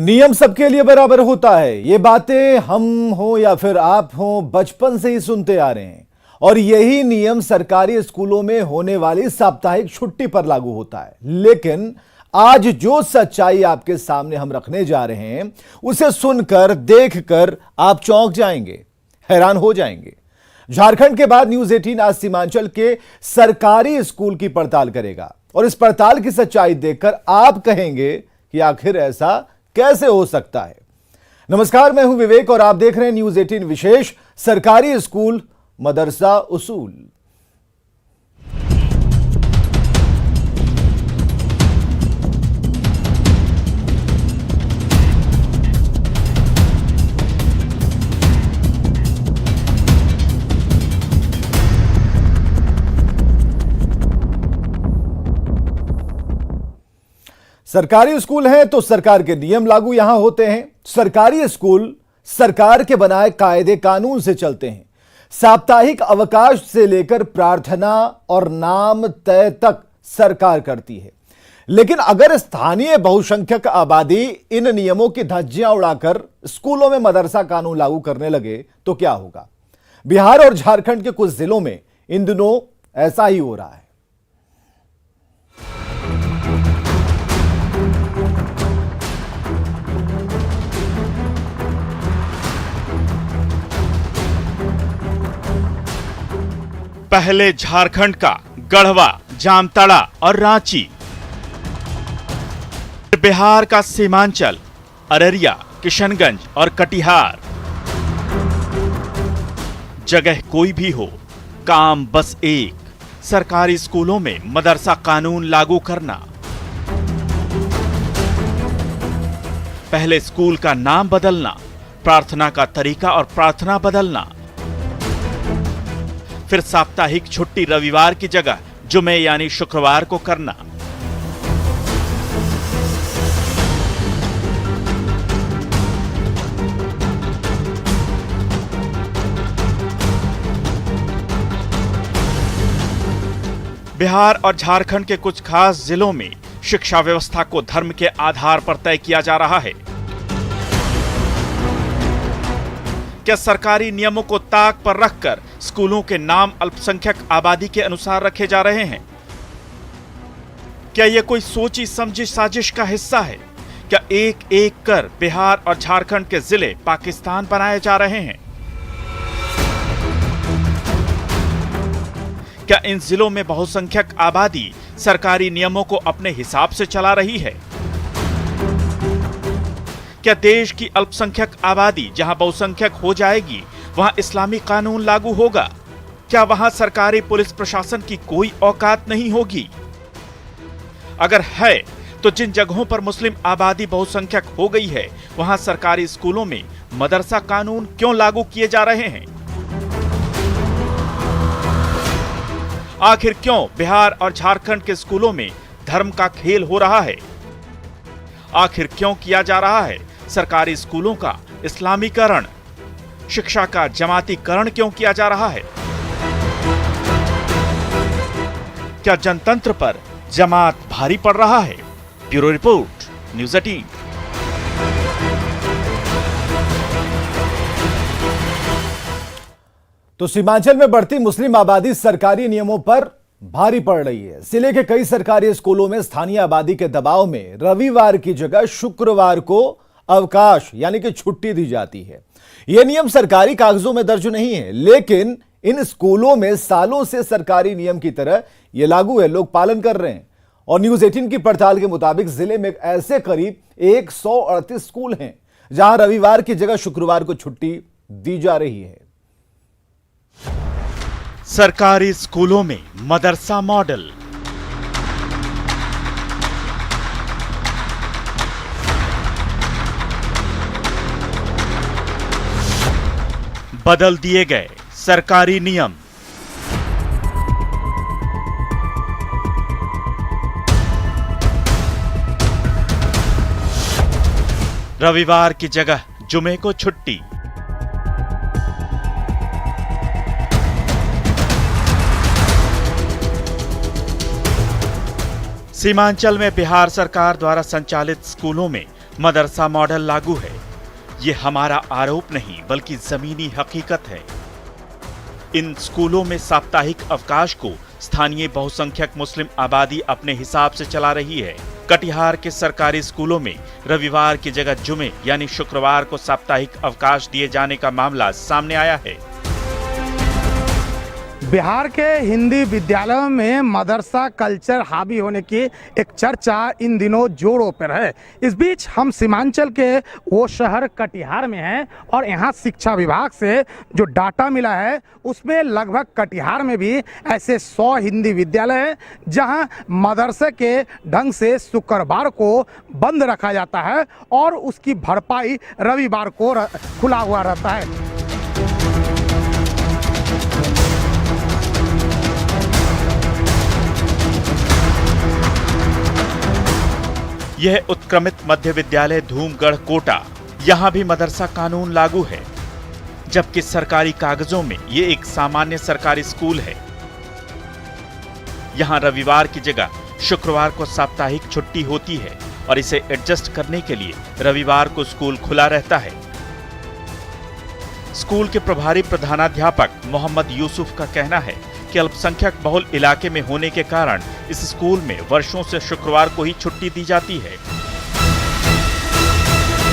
नियम सबके लिए बराबर होता है। ये बातें हम हो या फिर आप हो बचपन से ही सुनते आ रहे हैं और यही नियम सरकारी स्कूलों में होने वाली साप्ताहिक छुट्टी पर लागू होता है। लेकिन आज जो सच्चाई आपके सामने हम रखने जा रहे हैं उसे सुनकर देखकर आप चौंक जाएंगे, हैरान हो जाएंगे। झारखंड के बाद न्यूज 18 आज सीमांचल के सरकारी स्कूल की पड़ताल करेगा और इस पड़ताल की सच्चाई देखकर आप कहेंगे कि आखिर ऐसा कैसे हो सकता है। नमस्कार, मैं हूं विवेक और आप देख रहे हैं न्यूज 18 विशेष सरकारी स्कूल मदरसा उसूल। सरकारी स्कूल है तो सरकार के नियम लागू यहां होते हैं। सरकारी स्कूल सरकार के बनाए कायदे कानून से चलते हैं। साप्ताहिक अवकाश से लेकर प्रार्थना और नाम तय तक सरकार करती है। लेकिन अगर स्थानीय बहुसंख्यक आबादी इन नियमों की धज्जियां उड़ाकर स्कूलों में मदरसा कानून लागू करने लगे तो क्या होगा? बिहार और झारखंड के कुछ जिलों में इन दिनों ऐसा ही हो रहा है। पहले झारखंड का गढ़वा, जामताड़ा और रांची, बिहार का सीमांचल, अररिया, किशनगंज और कटिहार। जगह कोई भी हो, काम बस एक, सरकारी स्कूलों में मदरसा कानून लागू करना। पहले स्कूल का नाम बदलना, प्रार्थना का तरीका और प्रार्थना बदलना, फिर साप्ताहिक छुट्टी रविवार की जगह जुमे यानी शुक्रवार को करना। बिहार और झारखंड के कुछ खास जिलों में शिक्षा व्यवस्था को धर्म के आधार पर तय किया जा रहा है। क्या सरकारी नियमों को ताक पर रखकर स्कूलों के नाम अल्पसंख्यक आबादी के अनुसार रखे जा रहे हैं? क्या यह कोई सोची समझी साजिश का हिस्सा है? क्या एक एक कर बिहार और झारखंड के जिले पाकिस्तान बनाए जा रहे हैं? क्या इन जिलों में बहुसंख्यक आबादी सरकारी नियमों को अपने हिसाब से चला रही है? क्या देश की अल्पसंख्यक आबादी जहां बहुसंख्यक हो जाएगी वहां इस्लामी कानून लागू होगा? क्या वहां सरकारी पुलिस प्रशासन की कोई औकात नहीं होगी? अगर है तो जिन जगहों पर मुस्लिम आबादी बहुसंख्यक हो गई है वहां सरकारी स्कूलों में मदरसा कानून क्यों लागू किए जा रहे हैं? आखिर क्यों बिहार और झारखंड के स्कूलों में धर्म का खेल हो रहा है? आखिर क्यों किया जा रहा है सरकारी स्कूलों का इस्लामीकरण? शिक्षा का जमातीकरण क्यों किया जा रहा है? क्या जनतंत्र पर जमात भारी पड़ रहा है? Bureau report, news 18। तो सीमांचल में बढ़ती मुस्लिम आबादी सरकारी नियमों पर भारी पड़ रही है। जिले के कई सरकारी स्कूलों में स्थानीय आबादी के दबाव में रविवार की जगह शुक्रवार को अवकाश यानी कि छुट्टी दी जाती है। यह नियम सरकारी कागजों में दर्ज नहीं है, लेकिन इन स्कूलों में सालों से सरकारी नियम की तरह यह लागू है, लोग पालन कर रहे हैं। और न्यूज 18 की पड़ताल के मुताबिक जिले में ऐसे करीब 138 स्कूल हैं जहां रविवार की जगह शुक्रवार को छुट्टी दी जा रही है। सरकारी स्कूलों में मदरसा मॉडल। बदल दिए गए सरकारी नियम। रविवार की जगह जुमे को छुट्टी। सीमांचल में बिहार सरकार द्वारा संचालित स्कूलों में मदरसा मॉडल लागू है, ये हमारा आरोप नहीं बल्कि जमीनी हकीकत है। इन स्कूलों में साप्ताहिक अवकाश को स्थानीय बहुसंख्यक मुस्लिम आबादी अपने हिसाब से चला रही है। कटिहार के सरकारी स्कूलों में रविवार की जगह जुमे यानी शुक्रवार को साप्ताहिक अवकाश दिए जाने का मामला सामने आया है। बिहार के हिंदी विद्यालयों में मदरसा कल्चर हावी होने की एक चर्चा इन दिनों जोरों पर है। इस बीच हम सीमांचल के वो शहर कटिहार में हैं और यहाँ शिक्षा विभाग से जो डाटा मिला है उसमें लगभग कटिहार में भी ऐसे 100 हिंदी विद्यालय हैं जहाँ मदरसे के ढंग से शुक्रवार को बंद रखा जाता है और उसकी भरपाई रविवार को खुला हुआ रहता है। यह उत्क्रमित मध्य विद्यालय धूमगढ़ कोटा, यहाँ भी मदरसा कानून लागू है, जबकि सरकारी कागजों में ये एक सामान्य सरकारी स्कूल है। यहाँ रविवार की जगह शुक्रवार को साप्ताहिक छुट्टी होती है और इसे एडजस्ट करने के लिए रविवार को स्कूल खुला रहता है। स्कूल के प्रभारी प्रधानाध्यापक मोहम्मद यूसुफ का कहना है कि अल्पसंख्यक बहुल इलाके में होने के कारण इस स्कूल में वर्षों से शुक्रवार को ही छुट्टी दी जाती है।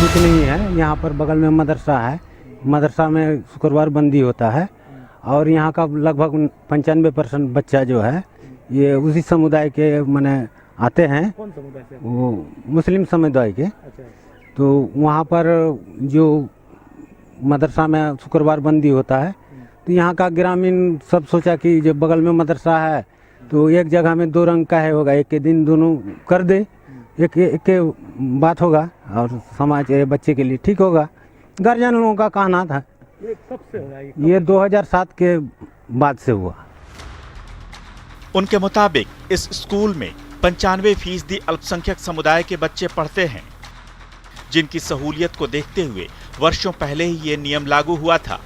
कुछ नहीं है, यहाँ पर बगल में मदरसा है, मदरसा में शुक्रवार बंदी होता है और यहाँ का लगभग 95% बच्चा जो है ये उसी समुदाय के माने आते हैं। कौन समुदाय से? वो मुस्लिम समुदाय के। अच्छा। तो वहाँ पर जो मदरसा में शुक्रवार बंदी होता है तो यहाँ का ग्रामीण सब सोचा कि जब बगल में मदरसा है तो एक जगह में 2 रंग का है होगा, एक के दिन दोनों कर दे, एक के बात होगा और समाज बच्चे के लिए ठीक होगा। गार्जियन लोगों का कहना था। ये कब से हो रहा है? ये 2007 के बाद से हुआ। उनके मुताबिक इस स्कूल में 95% अल्पसंख्यक समुदाय के बच्चे पढ़ते हैं, जिनकी सहूलियत को देखते हुए वर्षों पहले ही ये नियम लागू हुआ था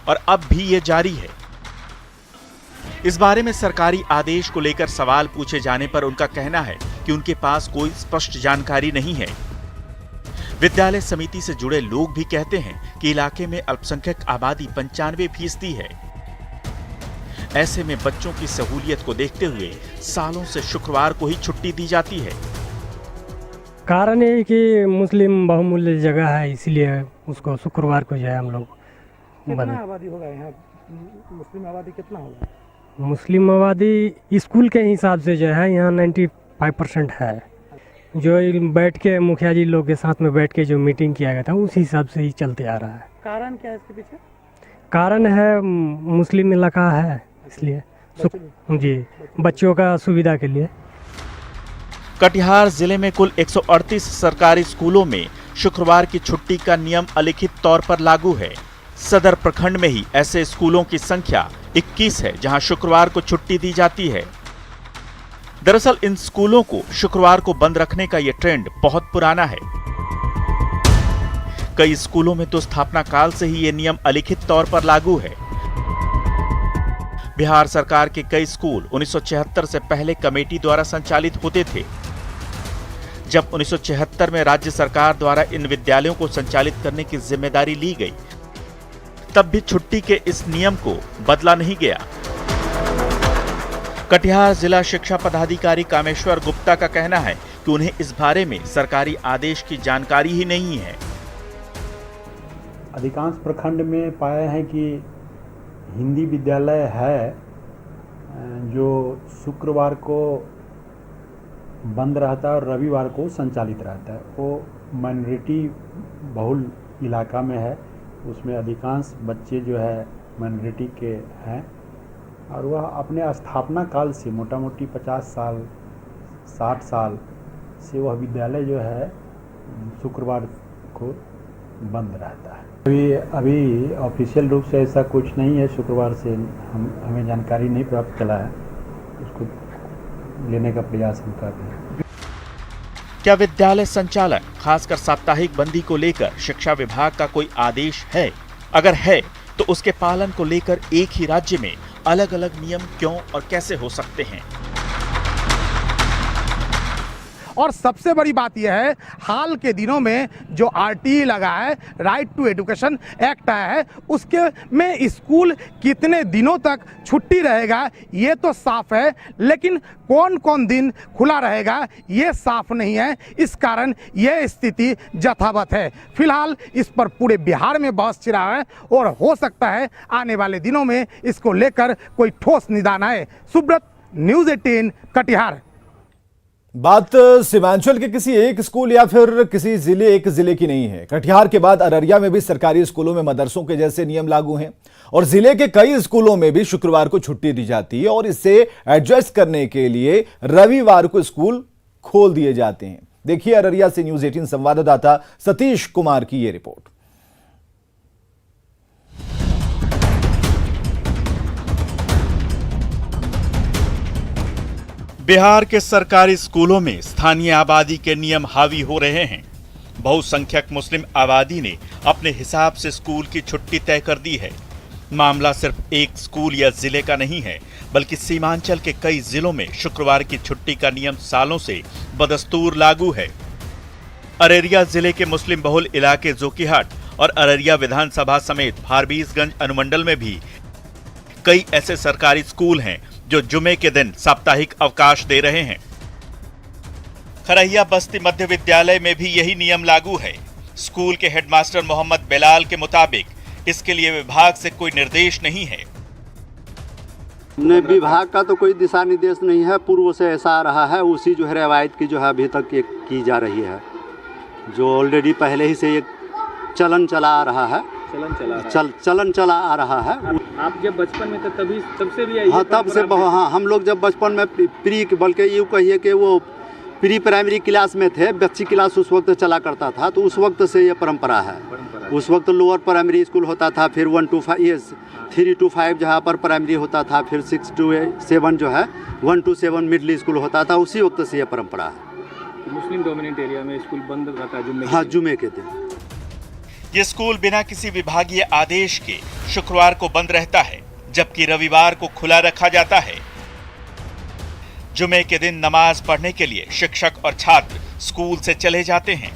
और अब भी ये जारी है। इस बारे में सरकारी आदेश को लेकर सवाल पूछे जाने पर उनका कहना है कि उनके पास कोई स्पष्ट जानकारी नहीं है। विद्यालय समिति से जुड़े लोग भी कहते हैं कि इलाके में अल्पसंख्यक आबादी 95% है। ऐसे में बच्चों की सहूलियत को देखते हुए सालों से शुक्रवार को ही छुट्टी दी जाती है। कारण ये कि मुस्लिम बहुमूल्य जगह है, इसलिए उसको शुक्रवार को जो है हम लोग कितना आबादी होगा यहाँ? मुस्लिम आबादी कितना होगा? मुस्लिम आबादी स्कूल के हिसाब से जो है यहाँ 95% है। जो बैठ के मुखिया जी लोग के साथ में बैठ के जो मीटिंग किया गया था उस हिसाब से ही चलते आ रहा है। कारण क्या है इसके पीछे? कारण है मुस्लिम इलाका है, इसलिए जी बच्चों का सुविधा के लिए। कटिहार जिले में कुल 138 सरकारी स्कूलों में शुक्रवार की छुट्टी का नियम अलिखित तौर पर लागू है। सदर प्रखंड में ही ऐसे स्कूलों की संख्या 21 है जहां शुक्रवार को छुट्टी दी जाती है। दरअसल इन स्कूलों को शुक्रवार को बंद रखने का यह ट्रेंड बहुत पुराना है। कई स्कूलों में तो स्थापना काल से ही यह नियम अलिखित तौर पर लागू है। बिहार सरकार के कई स्कूल 1976 से पहले कमेटी द्वारा संचालित होते थे। जब 1976 में राज्य सरकार द्वारा इन विद्यालयों को संचालित करने की जिम्मेदारी ली गई, तब भी छुट्टी के इस नियम को बदला नहीं गया। कटिहार जिला शिक्षा पदाधिकारी कामेश्वर गुप्ता का कहना है कि उन्हें इस बारे में सरकारी आदेश की जानकारी ही नहीं है। अधिकांश प्रखंड में पाया है कि हिंदी विद्यालय है जो शुक्रवार को बंद रहता है और रविवार को संचालित रहता है। वो माइनॉरिटी बहुल इलाका में है, उसमें अधिकांश बच्चे जो है माइनॉरिटी के हैं और वह अपने स्थापना काल से मोटा मोटी 50 साल 60 साल से वह विद्यालय जो है शुक्रवार को बंद रहता है। अभी ऑफिशियल रूप से ऐसा कुछ नहीं है, शुक्रवार से हमें जानकारी नहीं प्राप्त चला है, उसको लेने का प्रयास हम कर रहे हैं। क्या विद्यालय संचालक खासकर साप्ताहिक बंदी को लेकर शिक्षा विभाग का कोई आदेश है? अगर है तो उसके पालन को लेकर एक ही राज्य में अलग अलग नियम क्यों और कैसे हो सकते हैं? और सबसे बड़ी बात यह है, हाल के दिनों में जो RTE लगा है, राइट टू एजुकेशन एक्ट आया है, उसके में स्कूल कितने दिनों तक छुट्टी रहेगा ये तो साफ है, लेकिन कौन कौन दिन खुला रहेगा ये साफ नहीं है। इस कारण यह स्थिति यथावत है। फिलहाल इस पर पूरे बिहार में बहस छिड़ा है और हो सकता है आने वाले दिनों में इसको लेकर कोई ठोस निदान आए। सुब्रत, न्यूज़ 18 कटिहार। बात सीमांचल के किसी एक स्कूल या फिर किसी एक जिले की नहीं है। कटिहार के बाद अररिया में भी सरकारी स्कूलों में मदरसों के जैसे नियम लागू हैं और जिले के कई स्कूलों में भी शुक्रवार को छुट्टी दी जाती है और इससे एडजस्ट करने के लिए रविवार को स्कूल खोल दिए जाते हैं। देखिए अररिया से न्यूज़ 18 संवाददाता सतीश कुमार की यह रिपोर्ट। बिहार के सरकारी स्कूलों में स्थानीय आबादी के नियम हावी हो रहे हैं। बहुसंख्यक मुस्लिम आबादी ने अपने हिसाब से स्कूल की छुट्टी तय कर दी है। मामला सिर्फ एक स्कूल या जिले का नहीं है, बल्कि सीमांचल के कई जिलों में शुक्रवार की छुट्टी का नियम सालों से बदस्तूर लागू है। अररिया जिले के मुस्लिम बहुल इलाके जोकीहाट और अररिया विधानसभा समेत फारबिसगंज अनुमंडल में भी कई ऐसे सरकारी स्कूल हैं जो जुमे के दिन साप्ताहिक अवकाश दे रहे हैं। खरहिया बस्ती मध्य विद्यालय में भी यही नियम लागू है। स्कूल के हेडमास्टर मोहम्मद बेलाल के मुताबिक इसके लिए विभाग से कोई निर्देश नहीं है। विभाग का तो कोई दिशा निर्देश नहीं है, पूर्व से ऐसा आ रहा है, उसी जो है रवायत की जो है अभी तक ये की जा रही है, जो ऑलरेडी पहले ही से ये चलन चला आ रहा है। चलन चला आ रहा है। आप जब बचपन में थे तभी तब से भी हाँ, तब से हाँ, हम लोग जब बचपन में प्री बल्कि यूँ कहिए कि वो प्री प्राइमरी क्लास में थे, बच्ची क्लास उस वक्त चला करता था, तो उस वक्त से ये परंपरा है। उस वक्त लोअर प्राइमरी स्कूल होता था, फिर 1 to 5 ये 3 to 5 जहाँ पर प्राइमरी होता था, फिर 6 to 7 जो है 1 to 7 मिडिल स्कूल होता था। उसी वक्त से ये परंपरा है। मुस्लिम डोमिनेट एरिया में स्कूल बंद रहता है जुम्मे? हाँ, जुम्मे के दिन। ये स्कूल बिना किसी विभागीय आदेश के शुक्रवार को बंद रहता है, जबकि रविवार को खुला रखा जाता है। जुमे के दिन नमाज पढ़ने के लिए शिक्षक और छात्र स्कूल से चले जाते हैं।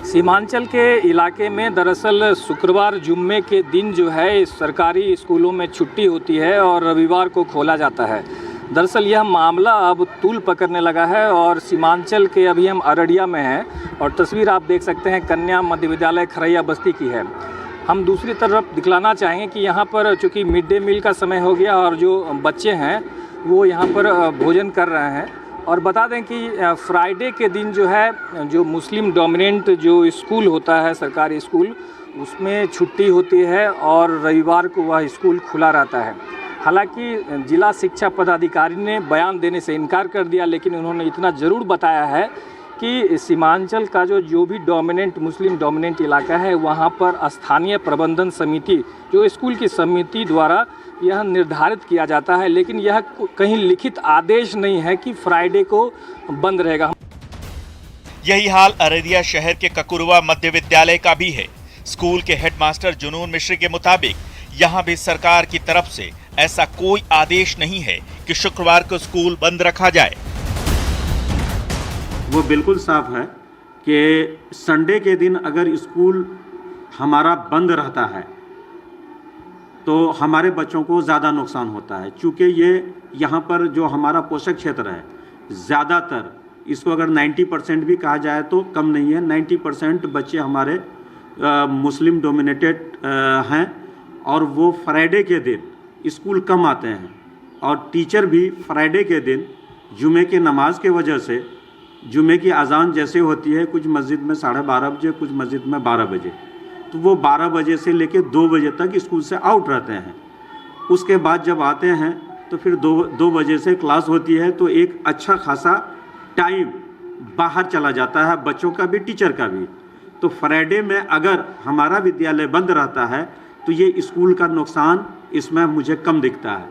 सीमांचल के इलाके में दरअसल शुक्रवार जुम्मे के दिन जो है सरकारी स्कूलों में छुट्टी होती है और रविवार को खोला जाता है। दरअसल यह मामला अब तूल पकड़ने लगा है और सीमांचल के अभी हम अररिया में हैं और तस्वीर आप देख सकते हैं कन्या मध्य विद्यालय खरहिया बस्ती की है। हम दूसरी तरफ दिखलाना चाहेंगे कि यहाँ पर चूँकि मिड डे मील का समय हो गया और जो बच्चे हैं वो यहाँ पर भोजन कर रहे हैं। और बता दें कि फ्राइडे के दिन जो है जो मुस्लिम डोमिनेंट जो स्कूल होता है सरकारी स्कूल, उसमें छुट्टी होती है और रविवार को वह स्कूल खुला रहता है। हालांकि जिला शिक्षा पदाधिकारी ने बयान देने से इनकार कर दिया, लेकिन उन्होंने इतना ज़रूर बताया है कि सीमांचल का जो भी डोमिनेंट मुस्लिम डोमिनेंट इलाका है वहाँ पर स्थानीय प्रबंधन समिति जो स्कूल की समिति द्वारा यह निर्धारित किया जाता है, लेकिन यह कहीं लिखित आदेश नहीं है कि फ्राइडे को बंद रहेगा। यही हाल अररिया शहर के ककुरवा मध्य विद्यालय का भी है। स्कूल के हेडमास्टर जुनून मिश्र के मुताबिक यहाँ भी सरकार की तरफ से ऐसा कोई आदेश नहीं है कि शुक्रवार को स्कूल बंद रखा जाए। वो बिल्कुल साफ है कि संडे के दिन अगर स्कूल हमारा बंद रहता है तो हमारे बच्चों को ज़्यादा नुकसान होता है, चूँकि ये यहाँ पर जो हमारा पोषक क्षेत्र है ज़्यादातर, इसको अगर 90% भी कहा जाए तो कम नहीं है, 90% बच्चे हमारे मुस्लिम डोमिनेटेड हैं और वो फ्राइडे के दिन स्कूल कम आते हैं और टीचर भी फ्राइडे के दिन जुमे की नमाज के वजह से, जुमे की अजान जैसे होती है कुछ मस्जिद में 12:30 बजे, कुछ मस्जिद में 12 बजे, तो वो 12 बजे से लेकर 2 बजे तक स्कूल से आउट रहते हैं। उसके बाद जब आते हैं तो फिर 2 बजे से क्लास होती है, तो एक अच्छा खासा टाइम बाहर चला जाता है बच्चों का भी टीचर का भी। तो फ्राइडे में अगर हमारा विद्यालय बंद रहता है तो ये स्कूल का नुकसान इसमें मुझे कम दिखता है।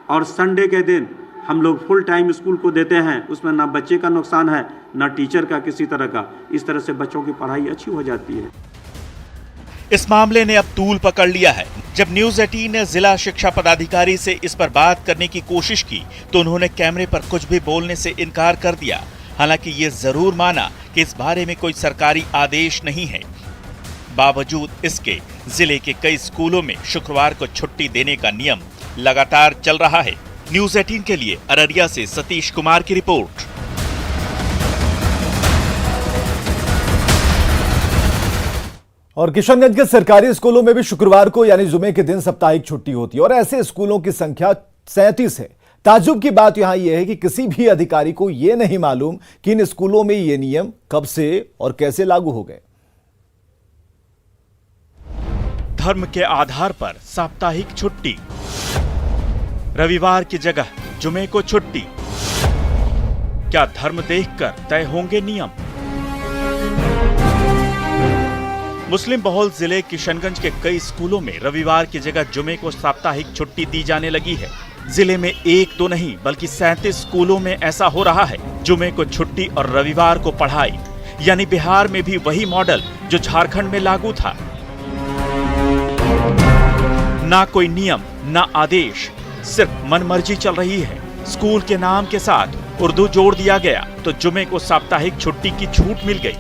और संडे के दिन हम लोग फुल टाइम स्कूल को देते हैं, उसमें ना बच्चे का नुकसान है ना टीचर का किसी तरह का। इस तरह से बच्चों की पढ़ाई अच्छी हो जाती है। इस मामले ने अब तूल पकड़ लिया है। जब न्यूज़ 18 ने जिला शिक्षा पदाधिकारी से इस पर बात करने की कोशिश की तो उन्होंने कैमरे पर कुछ भी बोलने से इनकार कर दिया। हालांकि ये जरूर माना कि इस बारे में कोई सरकारी आदेश नहीं है। बावजूद इसके जिले के कई स्कूलों में शुक्रवार को छुट्टी देने का नियम लगातार चल रहा है। न्यूज़ 18 के लिए अररिया से सतीश कुमार की रिपोर्ट। और किशनगंज के सरकारी स्कूलों में भी शुक्रवार को यानी जुमे के दिन साप्ताहिक छुट्टी होती है और ऐसे स्कूलों की संख्या 37 है। ताज्जुब की बात यहां यह है कि किसी भी अधिकारी को यह नहीं मालूम कि इन स्कूलों में ये नियम कब से और कैसे लागू हो गए। धर्म के आधार पर साप्ताहिक छुट्टी, रविवार की जगह जुमे को छुट्टी। क्या धर्म देखकर तय होंगे नियम? मुस्लिम बहुल जिले किशनगंज के कई स्कूलों में रविवार की जगह जुमे को साप्ताहिक छुट्टी दी जाने लगी है। जिले में एक दो नहीं बल्कि 37 स्कूलों में ऐसा हो रहा है। जुमे को छुट्टी और रविवार को पढ़ाई, यानी बिहार में भी वही मॉडल जो झारखंड में लागू था। ना कोई नियम ना आदेश, सिर्फ मनमर्जी चल रही है। स्कूल के नाम के साथ उर्दू जोड़ दिया गया तो जुमे को साप्ताहिक छुट्टी की छूट मिल गई।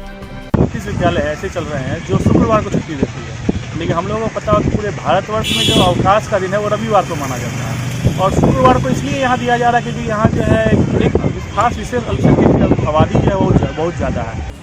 30 विद्यालय ऐसे चल रहे हैं जो शुक्रवार को छुट्टी देती है, लेकिन हम लोगों को पता हो कि पूरे भारतवर्ष में जो अवकाश का दिन है वो रविवार को माना जाता है और शुक्रवार को इसलिए यहाँ दिया जा रहा है क्योंकि यहाँ जो है एक खास विशेष अल्पसंख्यक की आबादी जो है वो बहुत ज़्यादा है।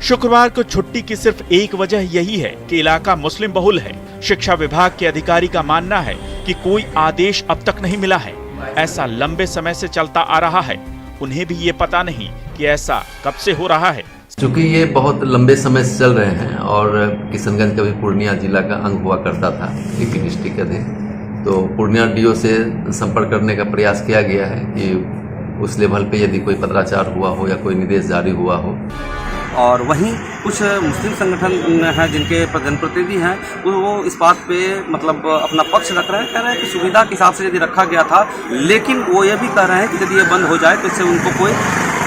शुक्रवार को छुट्टी की सिर्फ एक वजह यही है कि इलाका मुस्लिम बहुल है। शिक्षा विभाग के अधिकारी का मानना है कि कोई आदेश अब तक नहीं मिला है। ऐसा लंबे समय से चलता आ रहा है। उन्हें भी ये पता नहीं कि ऐसा कब से हो रहा है। क्योंकि ये बहुत लंबे समय से चल रहे हैं और किशनगंज कभी पूर्णिया जिला का अंग हुआ करता था, एक डिस्ट्रिक्ट के अधीन। तो पूर्णिया डीओ से संपर्क करने का प्रयास किया गया है कि उस लेवल पे यदि कोई पत्राचार हुआ हो या कोई निर्देश जारी हुआ हो। और वहीं कुछ मुस्लिम संगठन हैं जिनके जनप्रतिनिधि हैं वो इस बात पे मतलब अपना पक्ष रख रहे हैं, कह रहे हैं कि सुविधा के हिसाब से यदि रखा गया था, लेकिन वो ये भी कह रहे हैं कि यदि ये बंद हो जाए तो इससे उनको कोई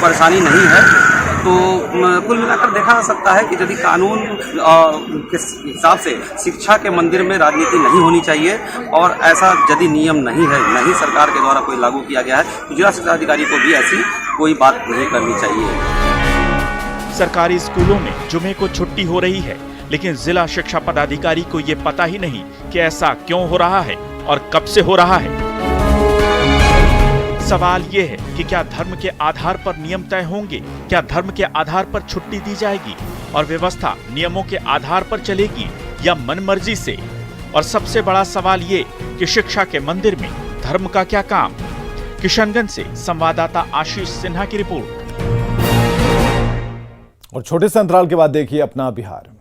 परेशानी नहीं है। तो कुल मिलाकर देखा जा सकता है कि यदि कानून के हिसाब से शिक्षा के मंदिर में राजनीति नहीं होनी चाहिए और ऐसा यदि नियम नहीं है, नहीं सरकार के द्वारा कोई लागू किया गया है, तो जिला शिक्षा अधिकारी को भी ऐसी कोई बात नहीं करनी चाहिए। सरकारी स्कूलों में जुमे को छुट्टी हो रही है, लेकिन जिला शिक्षा पदाधिकारी को ये पता ही नहीं कि ऐसा क्यों हो रहा है और कब से हो रहा है। सवाल ये है कि क्या धर्म के आधार पर नियम तय होंगे? क्या धर्म के आधार पर छुट्टी दी जाएगी और व्यवस्था नियमों के आधार पर चलेगी या मनमर्जी से? और सबसे बड़ा सवाल ये कि शिक्षा के मंदिर में धर्म का क्या काम? किशनगंज से संवाददाता आशीष सिन्हा की रिपोर्ट। और छोटे से अंतराल के बाद देखिए अपना बिहार।